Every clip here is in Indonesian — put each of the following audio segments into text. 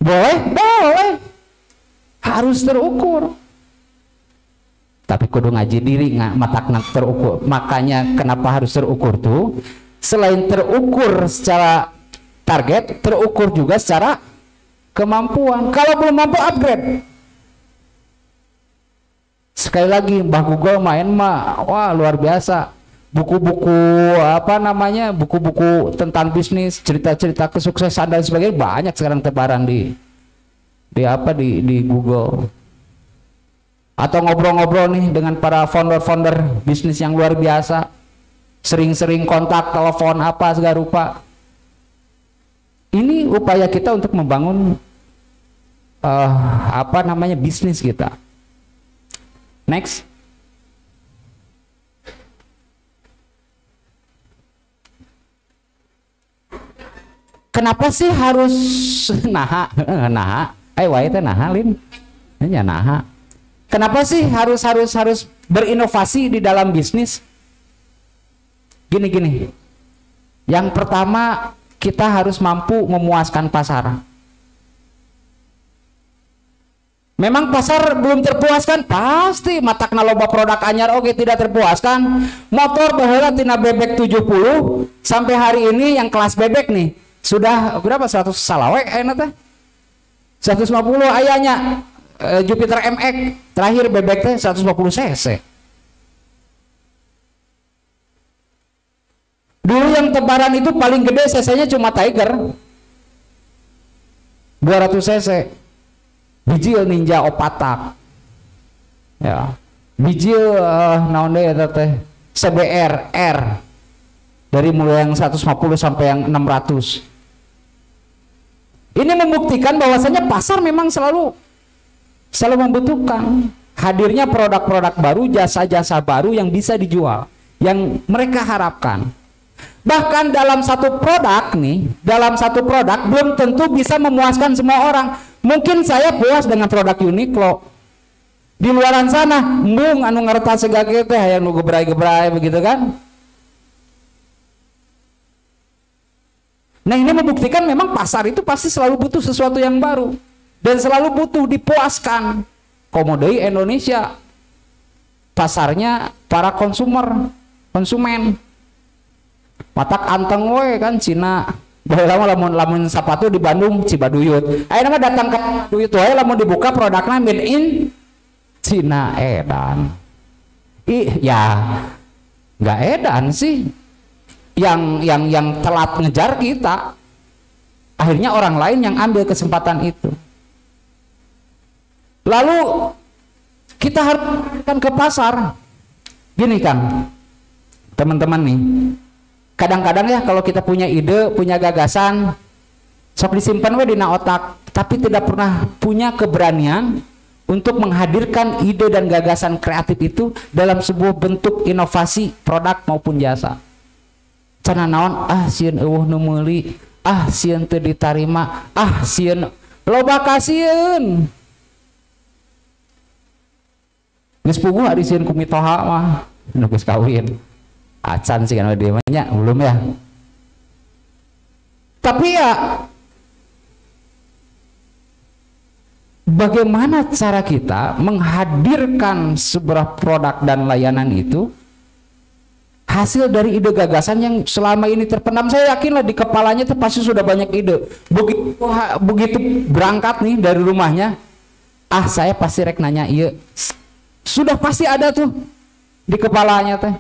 Boleh, boleh. Harus terukur. Tapi kudu ngaji diri matakna terukur. Makanya kenapa harus terukur tuh? Selain terukur secara target, terukur juga secara kemampuan. Kalau belum mampu, upgrade. Sekali lagi, Mbah Google main mah, wah luar biasa. Buku-buku apa namanya, buku-buku tentang bisnis, cerita-cerita kesuksesan dan sebagainya banyak sekarang tebaran di Google. Atau ngobrol-ngobrol nih dengan para founder-founder bisnis yang luar biasa, sering-sering kontak, telepon apa segala rupa. Ini upaya kita untuk membangun apa namanya bisnis kita. Next. Kenapa sih harus naha? Wae teh naha lin. Nya naha. Kenapa sih harus berinovasi di dalam bisnis? Gini. Yang pertama, kita harus mampu memuaskan pasar. Memang pasar belum terpuaskan, pasti matakna loba produk anyar oke tidak terpuaskan. Motor baheula tina bebek 70 sampai hari ini yang kelas bebek nih sudah berapa, 100 salawek ayeuna teh 150 ayahnya. Jupiter MX terakhir bebek teh 150 cc. Dulu yang tebaran itu paling gede cc-nya cuma Tiger 200 cc. Bijil Ninja Opatak ya, bijil naon deui eta teh CBR R dari mulai yang 150 sampai yang 600. Ini membuktikan bahwasanya pasar memang selalu membutuhkan hadirnya produk-produk baru, jasa-jasa baru yang bisa dijual, yang mereka harapkan. Bahkan dalam satu produk belum tentu bisa memuaskan semua orang. Mungkin saya puas dengan produk Uniqlo. Di luaran sana, embung anu ngertas segage teh aya nu gebrai-gebrai begitu kan. Nah, ini membuktikan memang pasar itu pasti selalu butuh sesuatu yang baru dan selalu butuh dipuaskan. Komodai Indonesia pasarnya para konsumen. Matak anteng we kan Cina. Baheula lamun sepatu di Bandung Cibaduyut. Ayeuna mah datang ke Cibaduyut wae lamun dibuka produknya made in Cina edan. Ya nggak edan sih. Yang telat ngejar kita. Akhirnya orang lain yang ambil kesempatan itu. Lalu kita harus ke pasar. Gini kan, teman-teman nih. Kadang-kadang ya kalau kita punya ide, punya gagasan, sok disimpan we dina otak, tapi tidak pernah punya keberanian untuk menghadirkan ide dan gagasan kreatif itu dalam sebuah bentuk inovasi produk maupun jasa. Cenah naon, sieun eueuh nu meuli, sieun teu ditarima, sieun loba kasieun. Geus puguh ari sieun ku mitoha mah, nu geus kawin. Acan sih kan dia banyak belum ya. Tapi ya bagaimana cara kita menghadirkan sebuah produk dan layanan itu hasil dari ide gagasan yang selama ini terpendam. Saya yakinlah di kepalanya itu pasti sudah banyak ide. Begitu berangkat nih dari rumahnya, saya pasti rek nanya iya. Sudah pasti ada tuh di kepalanya teh.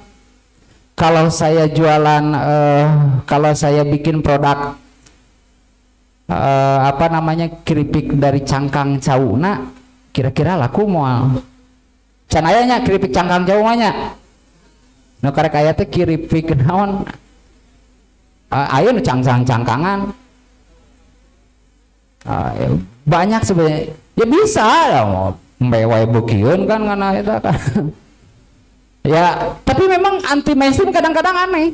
Kalau saya jualan, kalau saya bikin produk apa namanya keripik dari cangkang cauna, kira-kira laku moal. Can ayanya keripik cangkang caunanya. Nu karek aya teh keripik naon? Aya nu cangkang-cangkangan. Banyak sebenarnya. Ya bisa ya mau mbewe bukieun kan kana eta kan. Ya, tapi memang anti mainstream kadang-kadang aneh.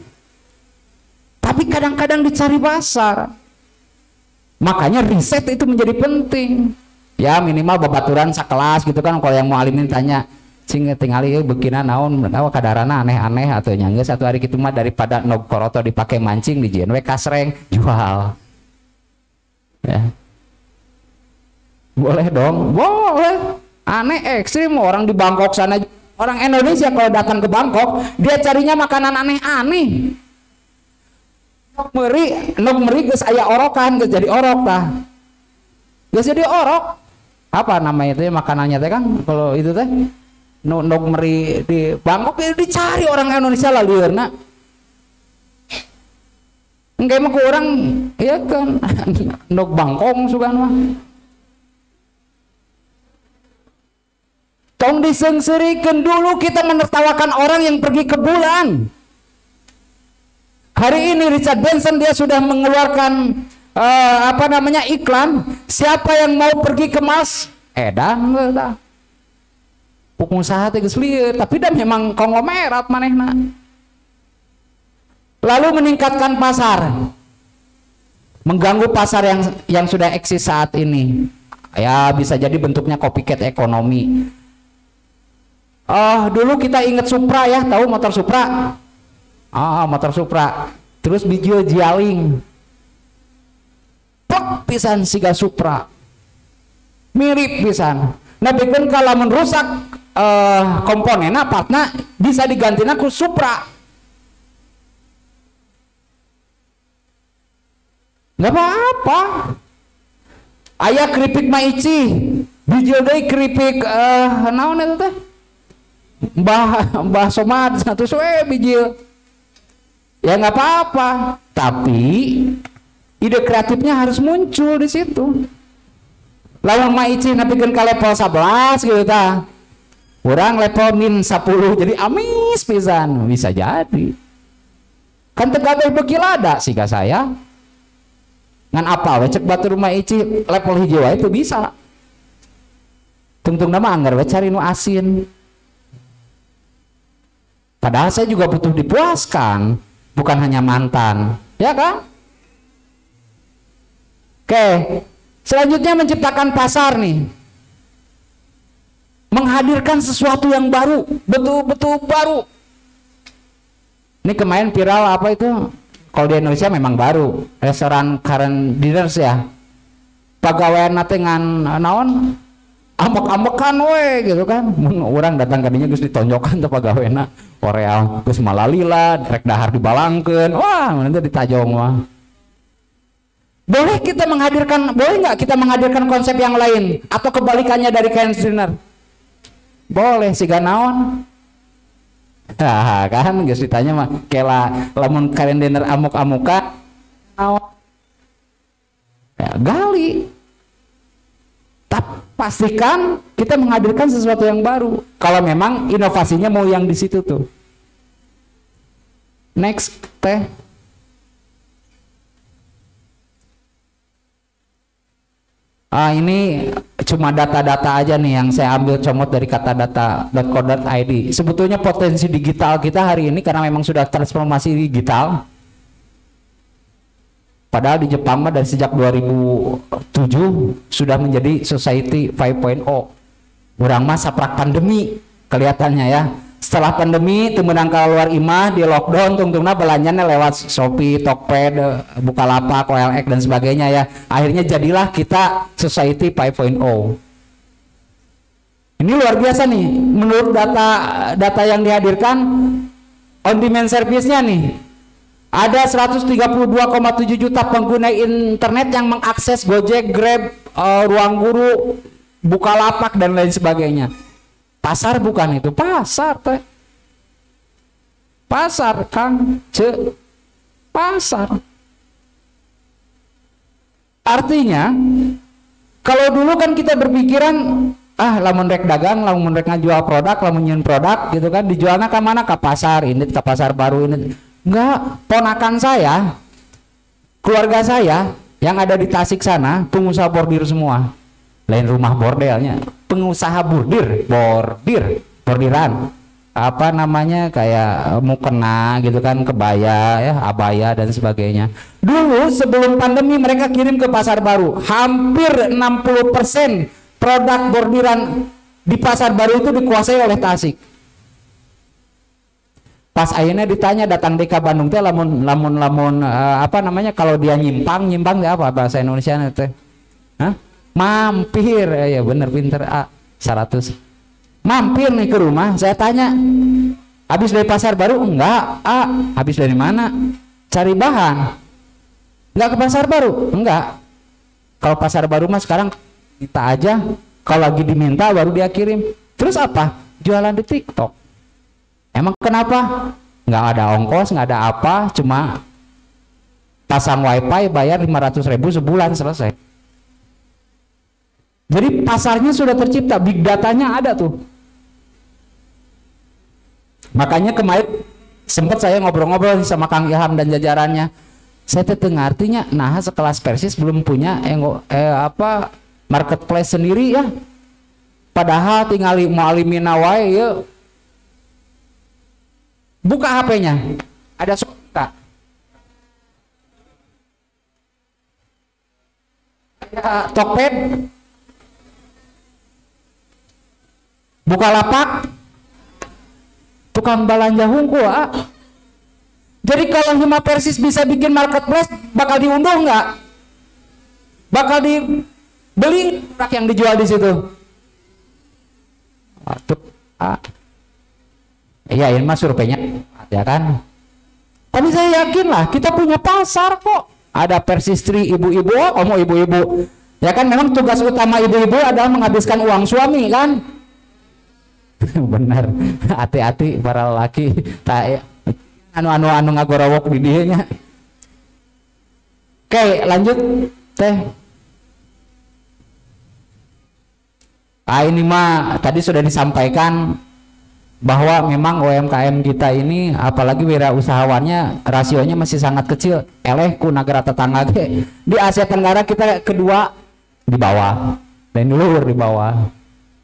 Tapi kadang-kadang dicari pasar. Makanya riset itu menjadi penting. Ya minimal babaturan sakelas gitu kan. Kalau yang mau alimin tanya, cing tingali begina naon, kadarana aneh-aneh atau nyangga satu hari gitu mah daripada nog koroto dipakai mancing di JNW kasreng jual. Ya. Boleh dong, boleh. Aneh ekstrim orang di Bangkok sana. Orang Indonesia kalau datang ke Bangkok, dia carinya makanan aneh-aneh. Nok meri geus aya orokan, geus jadi orok tah. Geus jadi orok. Apa namanya itu ya makanannya teh Kang? Kalau itu teh nok meri di Bangkok dicari orang Indonesia lah liurna. Engke mah ku urang ya kan nok bangkong sugan mah. Tong disengserikan dulu kita menertawakan orang yang pergi ke bulan. Hari ini Richard Branson dia sudah mengeluarkan iklan. Siapa yang mau pergi ke Mars? Edan dah. Pengusaha teh geus lieur, tapi dah memang konglomerat manehna. Lalu meningkatkan pasar. Mengganggu pasar yang sudah eksis saat ini. Ya bisa jadi bentuknya copycat ekonomi. Dulu kita ingat Supra ya, tahu motor Supra? Motor Supra. Terus Bijio Jialing. Plek pisan siga Supra. Mirip pisan. Nah bikin kalau merusak komponennya partnya bisa digantinya ku Supra. Nggak apa-apa. Ayah keripik Maici. Bijio deui keripik naon eta teh? Mbah Somad satu bijil ya nggak apa-apa, tapi ide kreatifnya harus muncul di situ. Lawan Maici napikeun ka level 11 gitu ta, orang level min 10 jadi amis pisan, bisa jadi kan tegabeh beki lada sih ka saya ngan apa we cek batur Maici level hijau itu bisa tungtung nama anggar we cari nu asin. Padahal saya juga butuh dipuaskan, bukan hanya mantan, ya kan? Oke, selanjutnya menciptakan pasar nih, menghadirkan sesuatu yang baru, betul-betul baru. Ini kemarin viral apa itu? Kalau di Indonesia memang baru, restoran Karen Dinners ya. Pegawai nate ngan naon? Ambek-ambekan we gitu kan. Orang datang ke dinya geus ditonjokan teh pagaweuna. Korea geus malalila, rek dahar dibalangkeun. Wah, nanti ditajong mah. Boleh nggak kita menghadirkan konsep yang lain atau kebalikannya dari Karen Dinner? Boleh siga naon? Kan geus ditanya mah kela lamun Karen Dinner amuk-amuka naon? Ya, gali. Pastikan kita menghadirkan sesuatu yang baru. Kalau memang inovasinya mau yang di situ tuh. Next teh. Ini cuma data-data aja nih yang saya ambil comot dari katadata.co.id. Sebetulnya potensi digital kita hari ini karena memang sudah transformasi digital. Padahal di Jepang mah dari sejak 2007 sudah menjadi society 5.0. Urang mah saprak pandemi kelihatannya ya. Setelah pandemi temenang keluar imah di lockdown tungtungna belanjanya lewat Shopee, Tokped, Bukalapak, OLX dan sebagainya ya. Akhirnya jadilah kita society 5.0. Ini luar biasa nih. Menurut data yang dihadirkan on demand service-nya nih. Ada 132,7 juta pengguna internet yang mengakses Gojek, Grab, Ruang Guru, Bukalapak dan lain sebagainya. Pasar bukan itu, pasar teh. Pasar Kang, pasar. Artinya, kalau dulu kan kita berpikiran lamun rek dagang, lamun rek ngajual produk, lamun nyeun produk gitu kan, dijualnya ke mana? Ke pasar, ini ke pasar baru ini. Enggak, ponakan saya, keluarga saya yang ada di Tasik sana, pengusaha bordir semua. Lain rumah bordelnya, pengusaha bordiran. Apa namanya kayak mukena gitu kan, kebaya ya, abaya dan sebagainya. Dulu sebelum pandemi mereka kirim ke pasar baru. Hampir 60% produk bordiran di pasar baru itu dikuasai oleh Tasik. Pas ayeuna ditanya datang ke Bandung teh lamun apa namanya kalau dia nyimpang teh apa bahasa Indonesia teh? Hah? mampir, ya bener pinter 100. Mampir nih ke rumah, saya tanya, habis dari pasar baru? Enggak. Habis dari mana? Cari bahan. Enggak ke pasar baru? Enggak. Kalau pasar baru mah sekarang kita aja, kalau lagi diminta baru dia kirim. Terus apa? Jualan di TikTok. Emang kenapa? Nggak ada ongkos, nggak ada apa, cuma pasang wifi bayar 500.000 sebulan, selesai. Jadi pasarnya sudah tercipta, big datanya ada tuh. Makanya kemarin sempat saya ngobrol-ngobrol sama Kang Ilham dan jajarannya. Saya tetengah artinya, nah sekelas Persis belum punya marketplace sendiri ya. Padahal tinggal mau alimina wae ya. Buka HP-nya, ada suka. Ada Tokped, Bukalapak, tukang belanja hungkul. Jadi kalau Hima Persis bisa bikin marketplace, bakal diunduh nggak? Bakal dibeli produk yang dijual di situ. Iya, ini mah surveinya ya kan. Tapi saya yakin lah kita punya pasar kok. Ada Persistri ibu-ibu, mau ibu-ibu. Ya kan memang tugas utama ibu-ibu adalah menghabiskan uang suami kan. Benar. Hati-hati para laki. Anu ngagorowok di dianya. Oke, lanjut teh. Ini mah tadi sudah disampaikan bahwa memang UMKM kita ini apalagi wirausahawannya rasionya masih sangat kecil, ku negara tetangga di Asia Tenggara kita kedua di bawah dan luhur di bawah.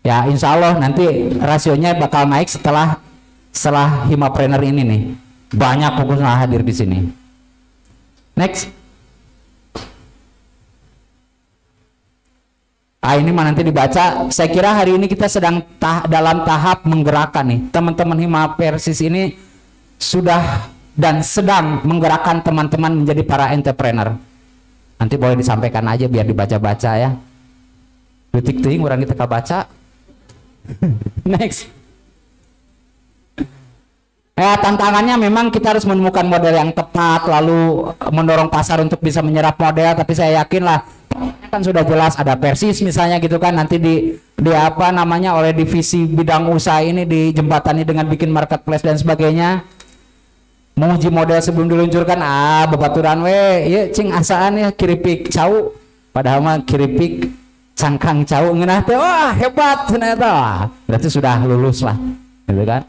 Ya insya Allah nanti rasionya bakal naik setelah Himapreneur ini nih, banyak pengusaha hadir di sini. Next. Ini mah nanti dibaca. Saya kira hari ini kita sedang dalam tahap menggerakkan nih. Teman-teman Hima Persis ini sudah dan sedang menggerakkan teman-teman menjadi para entrepreneur. Nanti boleh disampaikan aja biar dibaca-baca ya. Detik ting orang kita baca. Next. Tantangannya memang kita harus menemukan model yang tepat, lalu mendorong pasar untuk bisa menyerap model. Tapi saya yakin lah kan sudah jelas ada Persis misalnya gitu kan, nanti di oleh divisi bidang usaha ini dijembatani dengan bikin marketplace dan sebagainya. Menguji model sebelum diluncurkan, babaturan ya cing asaan ya kiripik cau, padahal mah kiripik cangkang cau ngeunah teh, wah hebat ternyata, berarti sudah lulus lah gitu kan.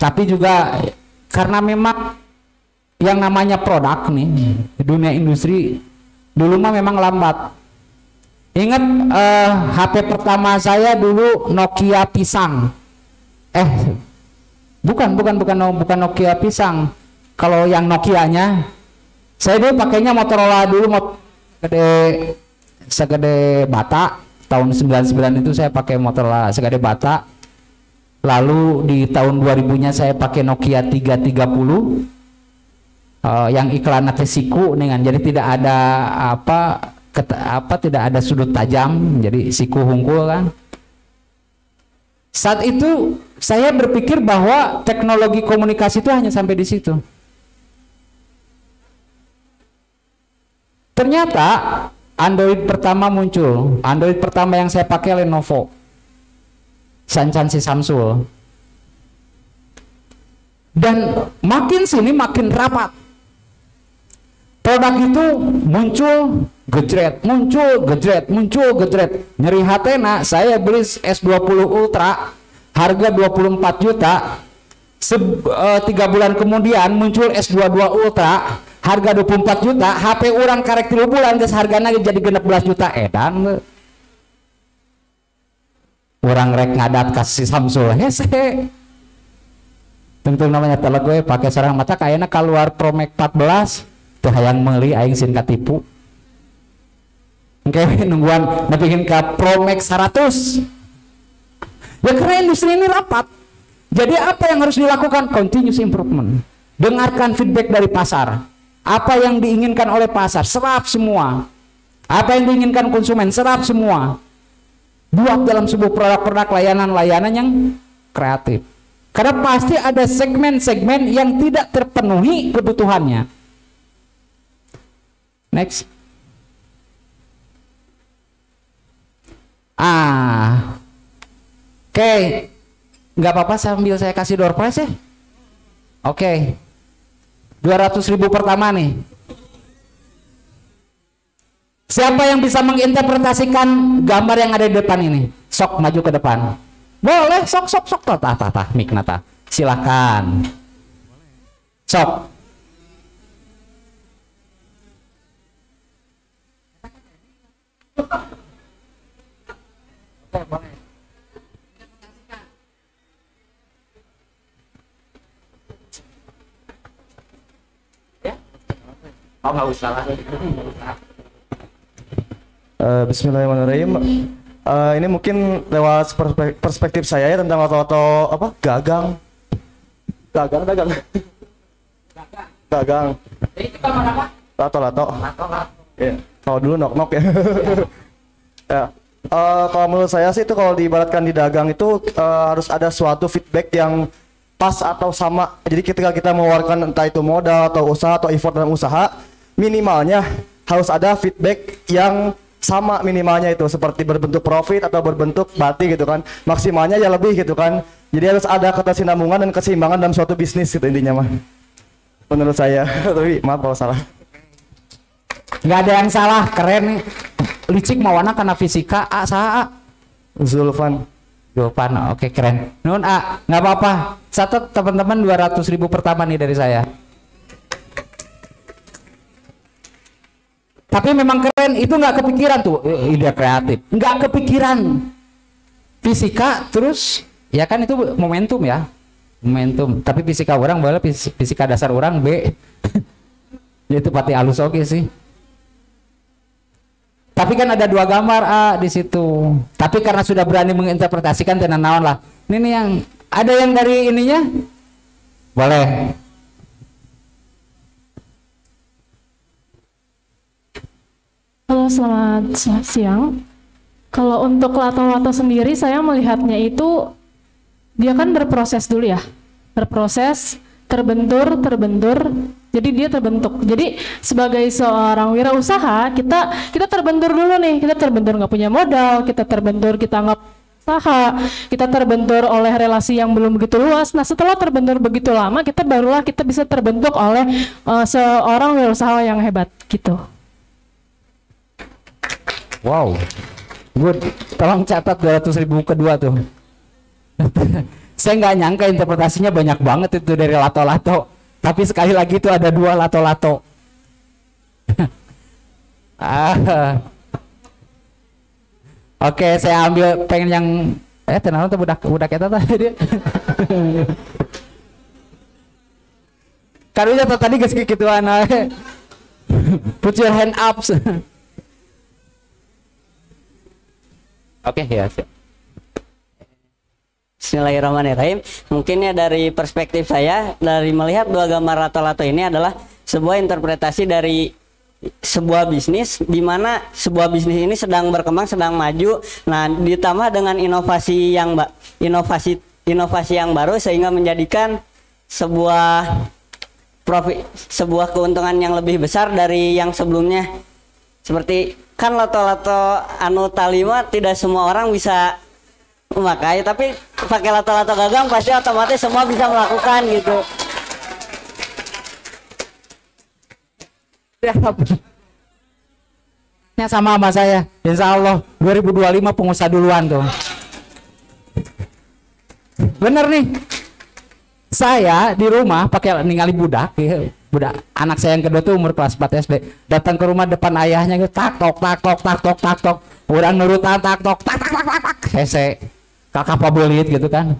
Tapi juga karena memang yang namanya produk nih di dunia industri dulu mah memang lambat. Ingat HP pertama saya dulu Nokia pisang. Bukan Nokia pisang. Kalau yang Nokianya, saya dulu pakainya Motorola dulu, segede bata. Tahun 99 itu saya pakai Motorola segede bata. Lalu di tahun 2000-nya saya pakai Nokia 330. Yang iklan siku dengan jadi tidak ada tidak ada sudut tajam, jadi siku hungkul kan. Saat itu saya berpikir bahwa teknologi komunikasi itu hanya sampai di situ. Ternyata Android pertama muncul. Android pertama yang saya pakai Lenovo Sancan si Samsul. Dan makin sini makin rapat. Produk itu muncul gejret, nyeri hatena. Saya beli S20 Ultra harga 24 juta. 3 bulan kemudian muncul S22 Ultra harga 24 juta. HP orang karek 3 bulan geus hargana jadi 16 juta edan. Orang rek ngadat kasih Samsul hese. Tentu namanya telegoy pakai sarang mata kayaknya keluar Pro Max 14. Hayang meuli aing sin katipu. Oke, nungguan nepikeun ka Pro Max 100. Ya karena industri ini rapat. Jadi apa yang harus dilakukan? Continuous improvement. Dengarkan feedback dari pasar. Apa yang diinginkan oleh pasar, serap semua. Apa yang diinginkan konsumen, serap semua. Buat dalam sebuah produk-produk layanan-layanan yang kreatif. Karena pasti ada segmen-segmen yang tidak terpenuhi kebutuhannya. Next. Oke. Nggak apa-apa sambil saya kasih door prize ya. Oke. 200.000 pertama nih. Siapa yang bisa menginterpretasikan gambar yang ada di depan ini? Sok maju ke depan. Boleh, sok. Mik nata. Silakan. Sok. Boleh. Ya? Oh, nggak usah lah. Bismillahirrahmanirrahim. Ini mungkin lewat perspektif saya ya tentang lato-lato apa? Gagang. Itu gambar apa? Lato-lato. Lato-lato. Ya. Kalau dulu nok-nok ya. Ya. Kalau menurut saya sih itu kalau diibaratkan di dagang itu harus ada suatu feedback yang pas atau sama. Jadi ketika kita mengeluarkan entah itu modal atau usaha atau effort dalam usaha, minimalnya harus ada feedback yang sama minimalnya itu, seperti berbentuk profit atau berbentuk bati gitu kan, maksimalnya ya lebih gitu kan. Jadi harus ada kesinambungan dan keseimbangan dalam suatu bisnis gitu intinya mah menurut saya. Tapi maaf kalau salah. Nggak ada yang salah, keren nih. Licik mawana karena fisika A saha A? Zulfan. Oke keren. Nun A, nggak apa-apa. Catat teman-teman 200.000 pertama nih dari saya. Tapi memang keren, itu nggak kepikiran tuh ide kreatif, nggak kepikiran fisika, terus ya kan itu momentum ya, momentum. Tapi fisika orang boleh, fisika dasar orang B. Ya itu pati halus oke sih. Tapi kan ada dua gambar A di situ. Tapi karena sudah berani menginterpretasikan tenan naon lah. Ini nih yang ada yang dari ininya, boleh. Halo, selamat siang. Kalau untuk lato-lato sendiri, saya melihatnya itu dia kan berproses dulu ya, berproses, terbentur, jadi dia terbentuk. Jadi sebagai seorang wirausaha, kita terbentur dulu nih, kita terbentur nggak punya modal, kita terbentur kita nggak usaha, kita terbentur oleh relasi yang belum begitu luas. Nah setelah terbentur begitu lama, barulah kita bisa terbentuk oleh seorang wirausaha yang hebat gitu. Wow, good. Tolong catat 200.000 kedua tuh. Saya nggak nyangka interpretasinya banyak banget itu dari lato-lato. Tapi sekali lagi itu ada dua lato-lato. Oke, saya ambil pengen yang tenang tuh budak kita tadi. Karunya tadi geus kikituan. Put your hand up. Oke, ya siap. Bismillahirrahmanirrahim. Mungkin ya dari perspektif saya, dari melihat dua gambar lato-lato ini adalah sebuah interpretasi dari sebuah bisnis, di mana sebuah bisnis ini sedang berkembang, sedang maju. Nah, ditambah dengan inovasi yang baru sehingga menjadikan sebuah profit, sebuah keuntungan yang lebih besar dari yang sebelumnya. Seperti kan lato-lato anu talima tidak semua orang bisa memakai, tapi pakai lato-lato gagang pasti otomatis semua bisa melakukan gitu. Ya sama saya, insya Allah 2025 pengusaha duluan tuh. Bener nih, saya di rumah pakai ningali budak anak saya yang kedua tuh umur kelas 4 SD, datang ke rumah depan ayahnya gitu, tak tok orang nurutan tak tok hese kakak pabelit gitu kan.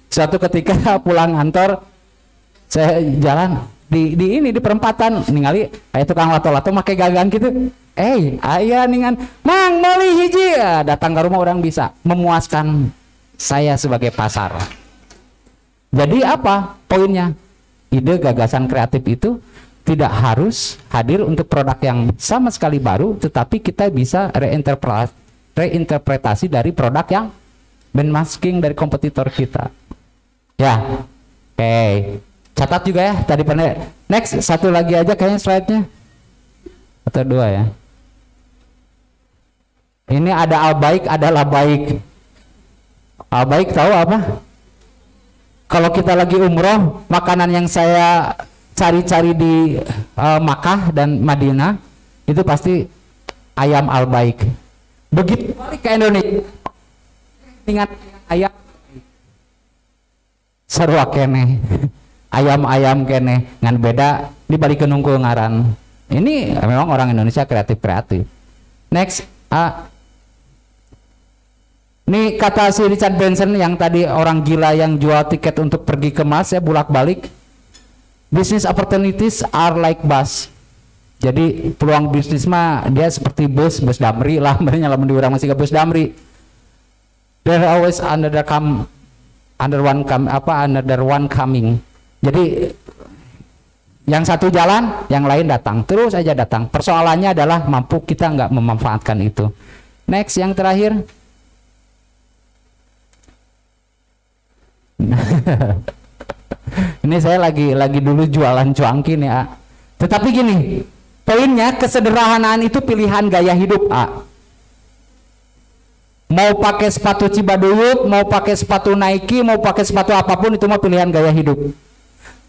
Suatu ketika pulang kantor saya jalan di perempatan ningali kayak tukang lato-lato pakai gagang gitu, ayah ningan mang beli hiji, datang ke rumah orang bisa memuaskan saya sebagai pasar. Jadi apa poinnya? Ide gagasan kreatif itu tidak harus hadir untuk produk yang sama sekali baru, tetapi kita bisa reinterpretasi dari produk yang benchmarking dari kompetitor kita. Ya, oke. Catat juga ya tadi pada. Next, satu lagi aja kayaknya slide-nya. Atau dua ya. Ini ada Albaik, ada Labaik. Albaik tahu apa? Kalau kita lagi umroh, makanan yang saya cari-cari di Makkah dan Madinah itu pasti ayam Albaik. Begitu balik ke Indonesia, ingat ayam seru kene, ayam-ayam kene ngan beda dibalik ke nungkul ngaran. Ini memang orang Indonesia kreatif. Next, ini kata si Richard Branson yang tadi orang gila yang jual tiket untuk pergi ke Mars, ya bulak-balik. Business opportunities are like bus. Jadi peluang bisnis mah dia seperti bus damri lah, sebenarnya lamun di urang masih ke bus damri. There always another one coming. Jadi yang satu jalan, yang lain datang, terus aja datang. Persoalannya adalah mampu kita nggak memanfaatkan itu. Next, yang terakhir. Ini saya lagi dulu jualan cuangki nih, A. Tetapi gini, poinnya kesederhanaan itu pilihan gaya hidup, A. Mau pakai sepatu Cibaduyut, mau pakai sepatu Nike, mau pakai sepatu apapun, itu mah pilihan gaya hidup.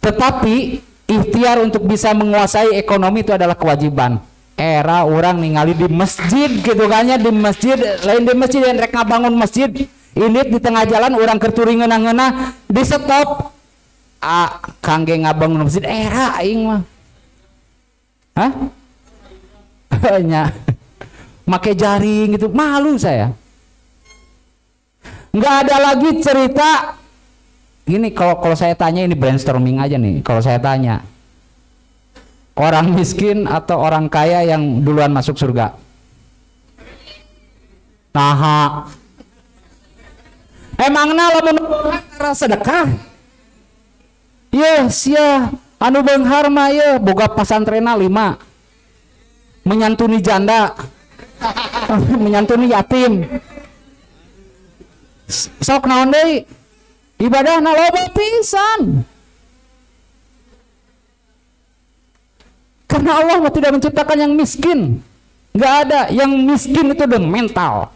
Tetapi ikhtiar untuk bisa menguasai ekonomi itu adalah kewajiban. Era orang ningali di masjid gitu kan ya, di masjid, lain di masjid yang rek ngabangun masjid. Ini di tengah jalan orang kerturing ngena-ngena di stop. Kangge ngabangun masjid era aing mah. Hah? Nya. Make jaring gitu, malu saya. Nggak ada lagi cerita gini. Kalau saya tanya, ini brainstorming aja nih, kalau saya tanya orang miskin atau orang kaya yang duluan masuk surga? Nah, emangna lamun karena sedekah? Yes ya, anu beunghar mah ye boga pasantrena 5, menyantuni janda, menyantuni yatim. Sok naon deui? Ibadahna loba pisan. Karena Allah tidak menciptakan yang miskin. Nggak ada. Yang miskin itu dengan mental.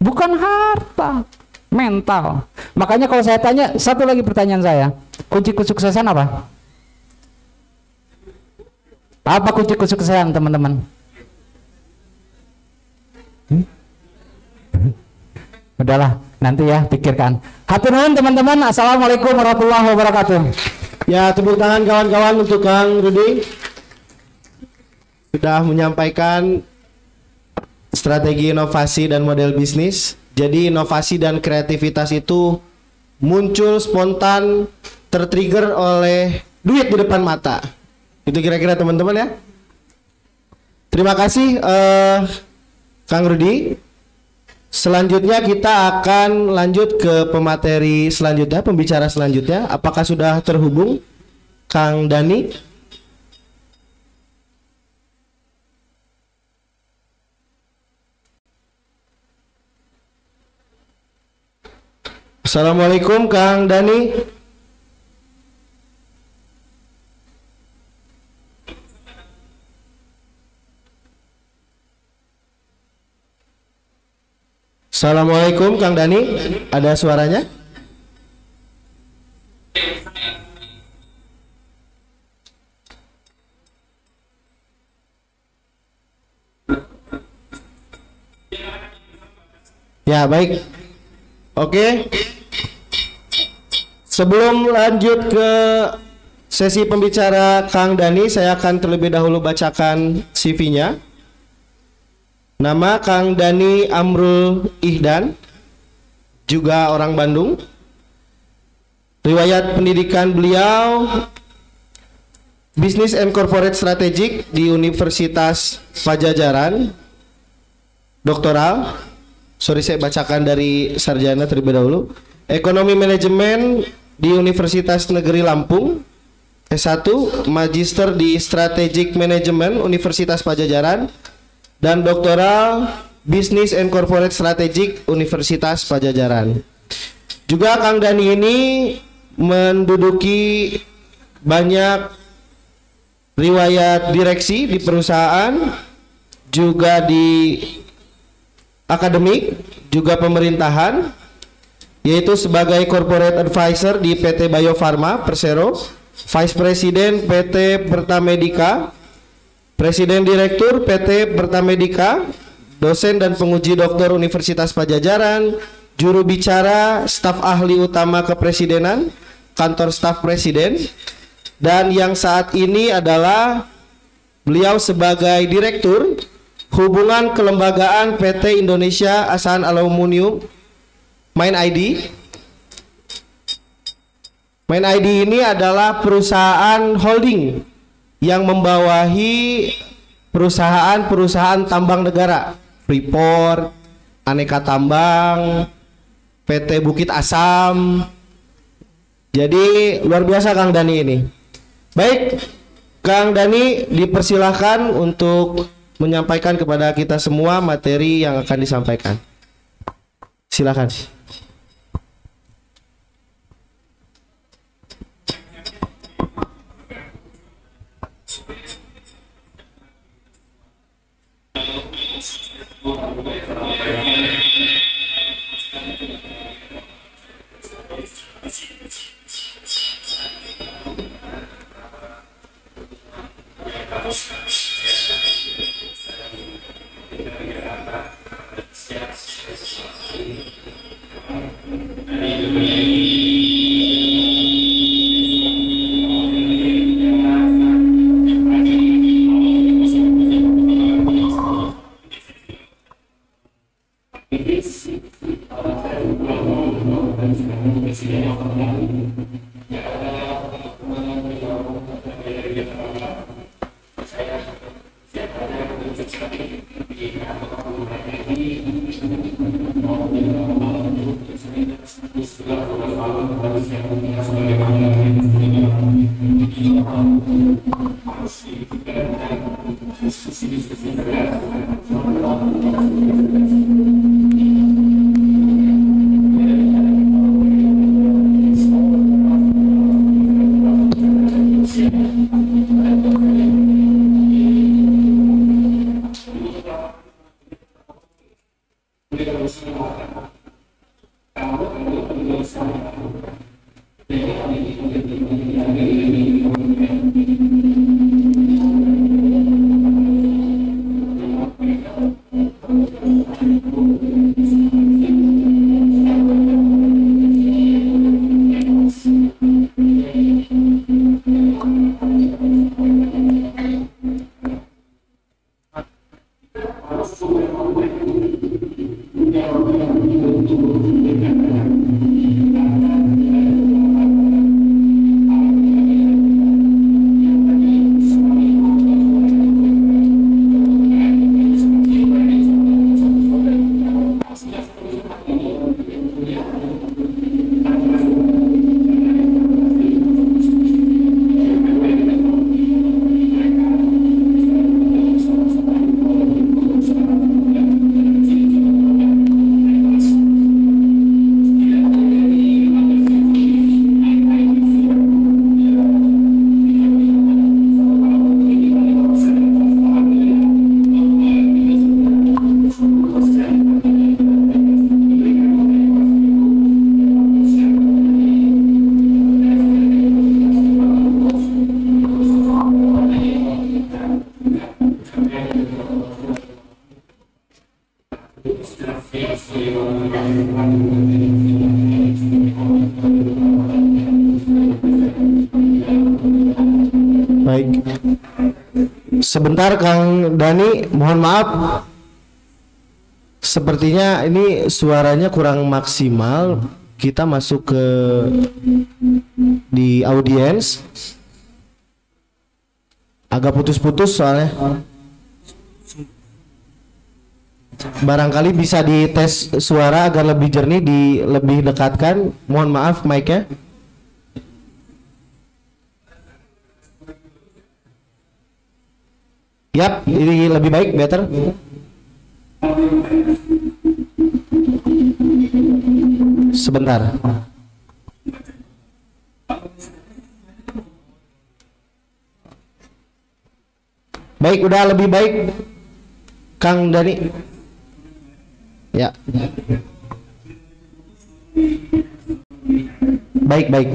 Bukan harta, mental. Makanya kalau saya tanya, satu lagi pertanyaan saya, kunci kesuksesan apa? Apa kunci kesuksesan, teman-teman? Udahlah, nanti ya pikirkan. Hatur nuhun teman-teman. Assalamualaikum warahmatullahi wabarakatuh. Ya, tepuk tangan kawan-kawan untuk Kang Rudi. Sudah menyampaikan strategi inovasi dan model bisnis. Jadi inovasi dan kreativitas itu muncul spontan, tertrigger oleh duit di depan mata. Itu kira-kira teman-teman ya. Terima kasih Kang Rudi. Selanjutnya kita akan lanjut ke pemateri selanjutnya, pembicara selanjutnya. Apakah sudah terhubung Kang Dani? Assalamualaikum Kang Dani. Assalamualaikum Kang Dani, ada suaranya? Ya, baik. Oke. Sebelum lanjut ke sesi pembicara Kang Dani, saya akan terlebih dahulu bacakan CV-nya. Nama Kang Dani Amrul Ihdan, juga orang Bandung. Riwayat pendidikan beliau Business and Corporate Strategic di Universitas Pajajaran, doktoral. Sorry, saya bacakan dari sarjana terlebih dahulu. Ekonomi Manajemen di Universitas Negeri Lampung, S1 Magister di Strategic Management Universitas Padjadjaran dan Doktoral Business and Corporate Strategic Universitas Padjadjaran. Juga Kang Dani ini menduduki banyak riwayat direksi di perusahaan, juga di akademik, juga pemerintahan, yaitu sebagai Corporate Advisor di PT Bio Farma Persero, Vice President PT Pertamedica, Presiden Direktur PT Pertamedica, dosen dan penguji doktor Universitas Padjadjaran, juru bicara staf ahli utama kepresidenan, kantor staf presiden, dan yang saat ini adalah beliau sebagai Direktur Hubungan Kelembagaan PT Indonesia Asahan Aluminium Main ID. Main ID ini adalah perusahaan holding yang membawahi perusahaan-perusahaan tambang negara, Freeport, Aneka Tambang, PT Bukit Asam. Jadi luar biasa Kang Dani ini. Baik, Kang Dani dipersilahkan untuk menyampaikan kepada kita semua materi yang akan disampaikan. Silakan. Baik. Sebentar Kang Dani, mohon maaf. Sepertinya ini suaranya kurang maksimal. Kita masuk ke di audiens. Agak putus-putus soalnya. Barangkali bisa dites suara agar lebih jernih, lebih dekatkan. Mohon maaf mic-nya. Yap, ini lebih baik, better. Sebentar. Baik, udah lebih baik, Kang Dani. Ya. Baik, baik.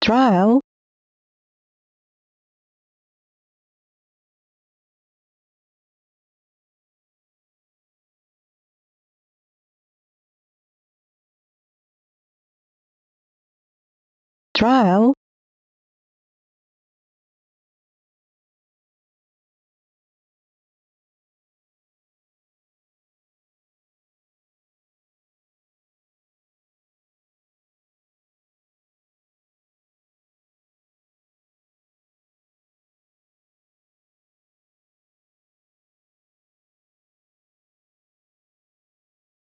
trial, trial,